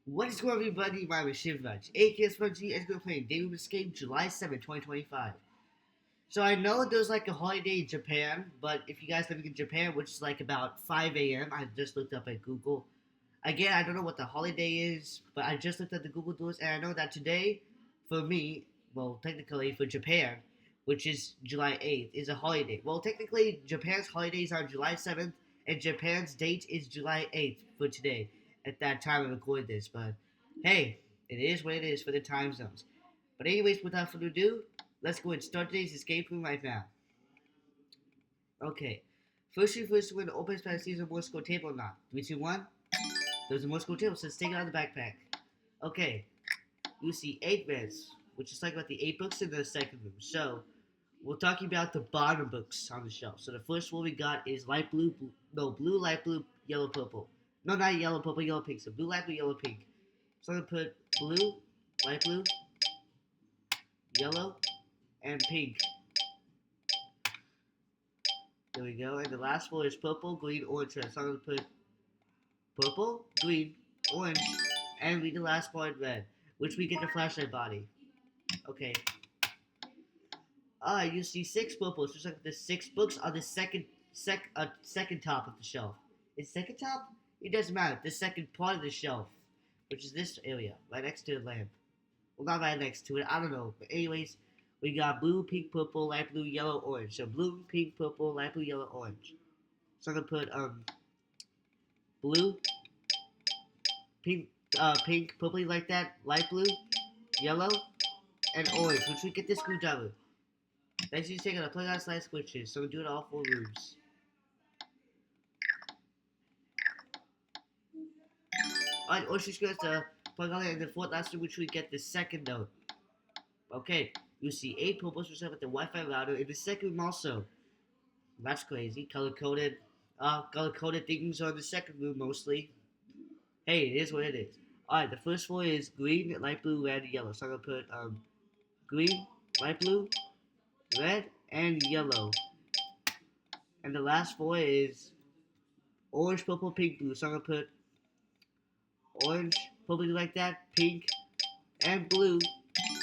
What is going on, everybody? My name is Shivraj, aka Spongy, and we're playing David Escape July 7th, 2025. So I know there's like a holiday in Japan, but if you guys living in Japan, which is like about 5 a.m., I just looked up at Google. Again, I don't know what the holiday is, but I just looked at the Google Docs, and I know that today, for me, well, technically for Japan, which is July 8th, is a holiday. Well, technically, Japan's holidays are July 7th, and Japan's date is July 8th for today, at that time I record this. But hey, it is what it is for the time zones. But anyways, without further ado, let's go and start today's escape room right now. Okay. First, when open space sees a Morse code table or not. 3, 2, 1. There's a Morse code table, so let's take it out of the backpack. Okay. You see 8 beds, which is like about the 8 books in the second room. So, we're talking about the bottom books on the shelf. So the first one we got is light blue, blue, light blue, yellow, purple. No, not yellow, purple, yellow, pink. So blue, light blue, yellow, pink. So I'm gonna put blue, light blue, yellow, and pink. There we go. And the last one is purple, green, orange, red. So I'm gonna put purple, green, orange, and read the last part red, which we get the flashlight body. Okay. You see 6 purples, just like the 6 books on the second top of the shelf. Is second top? It doesn't matter. The second part of the shelf, which is this area, right next to the lamp. Well, not right next to it. I don't know. But anyways, we got blue, pink, purple, light blue, yellow, orange. So blue, pink, purple, light blue, yellow, orange. So I'm gonna put blue, pink, pink, purple like that, light blue, yellow, and orange, which we get this screwdriver. Next, you take out a plug on slide switches. So we do it all 4 rooms. Alright, or she's going to plug on it in the fourth last room, which we get the second note. Okay, you see 8 purples with the Wi-Fi router in the second room also. That's crazy. Color-coded things are in the second room mostly. Hey, it is what it is. Alright, the first floor is green, light blue, red, yellow. So I'm gonna put green, light blue, red, and yellow. And the last floor is orange, purple, pink, blue. So I'm gonna put orange, purple like that, pink, and blue,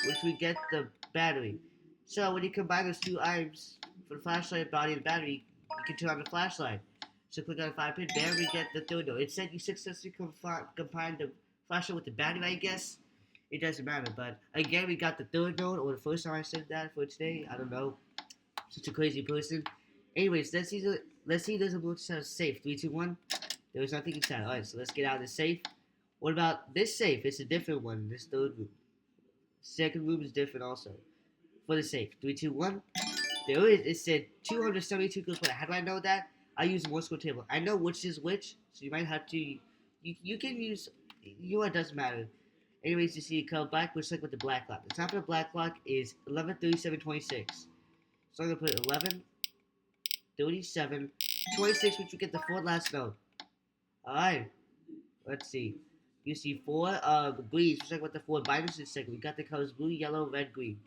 which we get the battery. So when you combine those 2 items for the flashlight body and battery, you can turn on the flashlight. So click on the 5 pin, there we get the third note. It said you successfully combined the flashlight with the battery, I guess. It doesn't matter, but again, we got the third note, or the first time I said that for today. I don't know. Such a crazy person. Anyways, let's see there's a blue safe. 3, 2, 1. There was nothing inside. Alright, so let's get out of the safe. What about this safe? It's a different one. This third room. Second room is different also. For the safe. 3, 2, 1. There it is. It said 272 goes away. How do I know that? I use Morse code table. I know which is which, so you might have to. You can use. You know what? It doesn't matter. Anyways, you see it come black, which is like with the black lock. The top of the black lock is 113726. So I'm gonna put 113726, which you get the 4th last note. Alright. Let's see. You see 4 greens, just like with the 4 binders in second. We got the colors blue, yellow, red, green.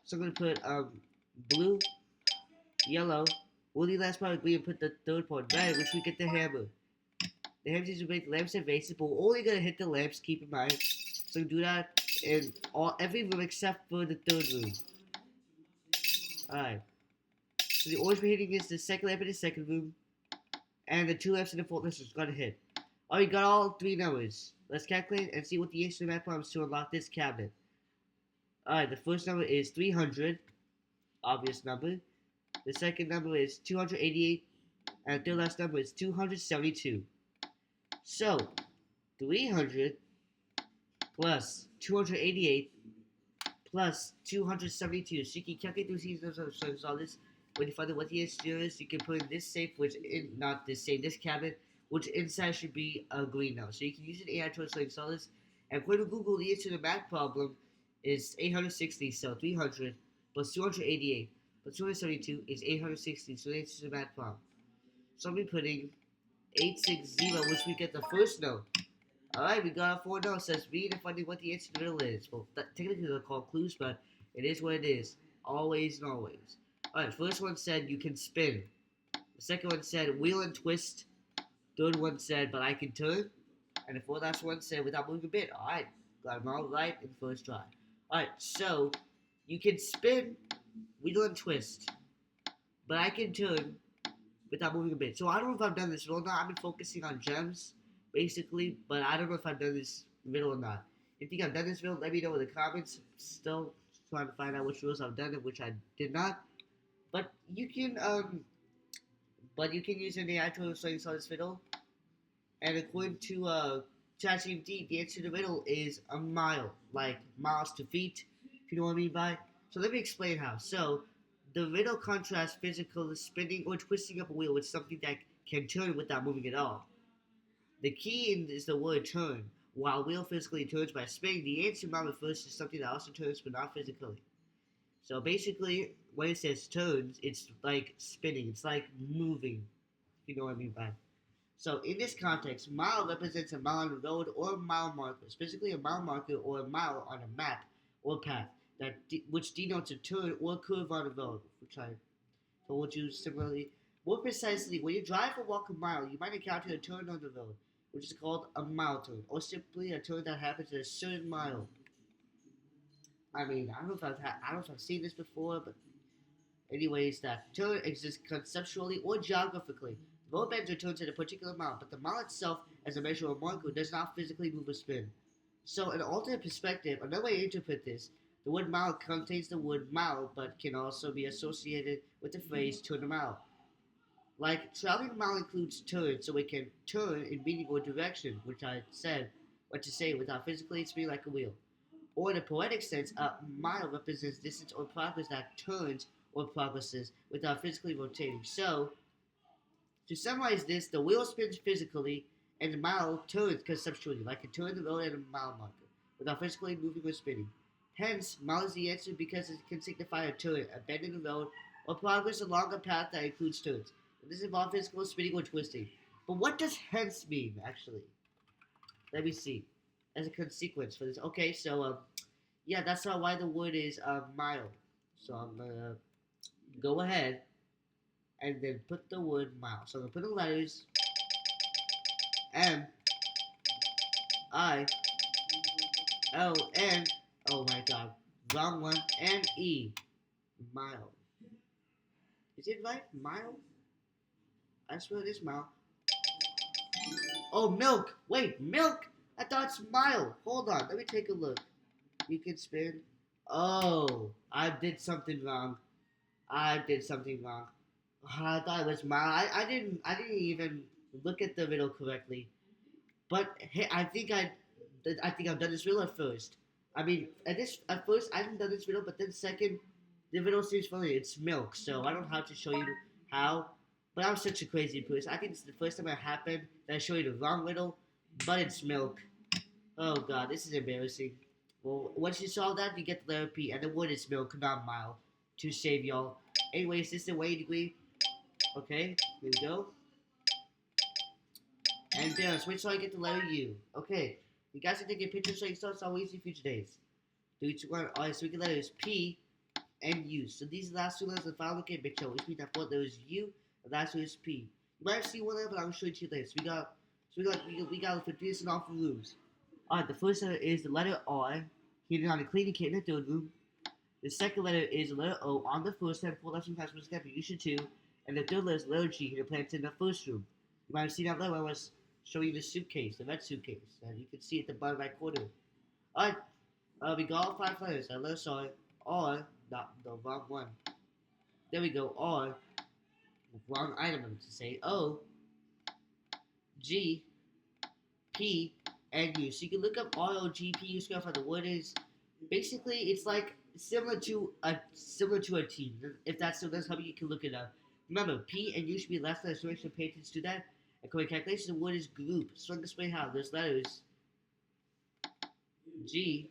So I'm gonna put blue, yellow, only last part of green, and put the third part red, which we get the hammer. The hammer is to make lamps and vases, but we're only gonna hit the lamps, keep in mind. So do that in every room except for the third room. Alright. So the orange we're hitting is the second lamp in the second room, and the 2 lamps in the fourth lamp is gonna hit. Alright, we got all 3 numbers. Let's calculate and see what the answer to math problem is to unlock this cabinet. Alright, the first number is 300, obvious number. The second number is 288, and the third last number is 272. So, 300 plus 288 plus 272. So you can calculate those seasons of all this. When you find out what the answer is, you can put in this safe, which in not this safe, this cabinet, which inside should be a green now. So you can use an AI tool to install this. And according to Google, the answer to the math problem is 860. So 300 plus 288 plus 272 is 860. So the answer to the math problem. So I'll be putting 860, which we get the first note. Alright, we got our 4 notes. Let's read and find what the answer to the middle is. Well, technically they're called clues, but it is what it is. Always and always. Alright, first one said you can spin. The second one said wheel and twist. Third one said but I can turn. And the fourth last one said without moving a bit. Alright, got them all right in the first try. Alright, so you can spin, wiggle, and twist, but I can turn without moving a bit. So I don't know if I've done this riddle or not. I've been focusing on gems, basically, but I don't know if I've done this riddle or not. If you think I've done this riddle, let me know in the comments. Still trying to find out which riddles I've done and which I did not. But you can use an AI tool so you saw this riddle. And according to ChatGPT, the answer to the riddle is a mile, like miles to feet, if you know what I mean by. So let me explain how. So the riddle contrasts physical spinning or twisting up a wheel with something that can turn without moving at all. The key is the word turn. While wheel physically turns by spinning, the answer mile refers to something that also turns but not physically. So basically, when it says turns, it's like spinning. It's like moving. If you know what I mean by. So in this context, mile represents a mile on the road or a mile marker, specifically a mile marker or a mile on a map or path which denotes a turn or curve on the road, which I told you similarly. More precisely, when you drive or walk a mile, you might encounter a turn on the road, which is called a mile turn, or simply a turn that happens at a certain mile. I mean, I don't know if I've seen this before, but anyways, that turn exists conceptually or geographically. The road bends or turns at a particular mile, but the mile itself, as a measure or marker, does not physically move or spin. So, in an alternate perspective, another way to interpret this, the word mile contains the word mile, but can also be associated with the phrase turn a mile. Like, traveling a mile includes turn, so it can turn in meaning or direction, which I said what to say without physically spinning like a wheel. Or in a poetic sense, a mile represents distance or progress that turns or progresses without physically rotating. So, to summarize this, the wheel spins physically and the mile turns conceptually, like a turn the road at a mile marker, without physically moving or spinning. Hence, mile is the answer because it can signify a turn, a bend in the road, or progress along a path that includes turns. This involves physical spinning or twisting. But what does hence mean, actually? Let me see. As a consequence for this. Okay, so, yeah, that's not why the word is mile. So I'm gonna go ahead and then put the word mile. So I'm gonna put the letters M I L N. Oh my god, wrong one. N E. Mile. Is it right? Mile? I swear it is mile. Oh, milk. Wait, milk. I thought it's mile. Hold on. Let me take a look. You can spin. Oh, I did something wrong. I did something wrong. I thought it was mile. I didn't even look at the riddle correctly. But hey, I think I've done this riddle at first. I mean, at first I didn't done this riddle, but then second, the riddle seems funny. It's milk, so I don't have to show you how. But I'm such a crazy person. I think it's the first time it happened that I show you the wrong riddle, but it's milk. Oh god, this is embarrassing. Well, once you solve that, you get the letter P, and the word is milk, not mile, to save y'all. Anyways, this is the way degree. Okay, here we go. And there, switch so I get the letter U. Okay, you guys can take a picture so you start so easy future days. 3, 2, 1. Alright, so we get letters P and U. So these are the last two letters of the final look at picture, which means that fourth letter is U, the last one is P. You might have seen one letter, but I'm gonna show it to you later. So we got for this and off the rooms. Alright, the first letter is the letter R, hidden on the cleaning kit in the third room. The second letter is the letter O on the first and fourth lesson class was contribution 2, and the third letter is the letter G hidden planted in the first room. You might have seen that letter when I was showing you the suitcase, the red suitcase, and you can see it at the bottom right corner. Alright, we got all 5 letters. I letter saw it. R, not the wrong one. There we go. R, wrong item to say. O, G, P, and U. So you can look up R, O, G, P, U, square, the word is. Basically, it's like similar to a team. If that's how you can look it up. Remember, P and U should be last letters, so make sure to pay attention to that. According to calculation, the word is group. So I'm going to explain how. There's letters G,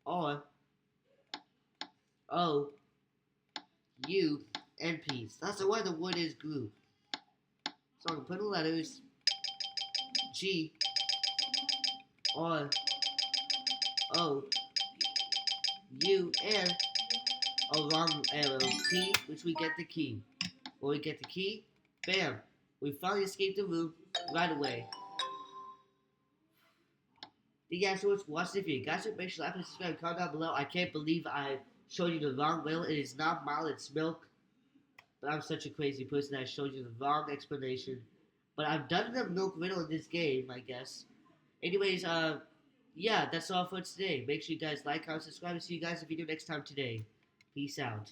R, O, U, and P. So that's why the word is group. So I'm going to put the letters G, R, O, U, and a long arrow P, which we get the key. When we get the key, bam, we finally escaped the room. right away. Thank you guys so much for watching. If you guys would make sure to like and subscribe, comment down below. I can't believe I showed you the wrong riddle. It is not mild, it's milk. But I'm such a crazy person that I showed you the wrong explanation. But I've done the milk riddle in this game, I guess. Anyways, yeah, that's all for today. Make sure you guys like, comment, subscribe, and see you guys in the video next time today. Peace out.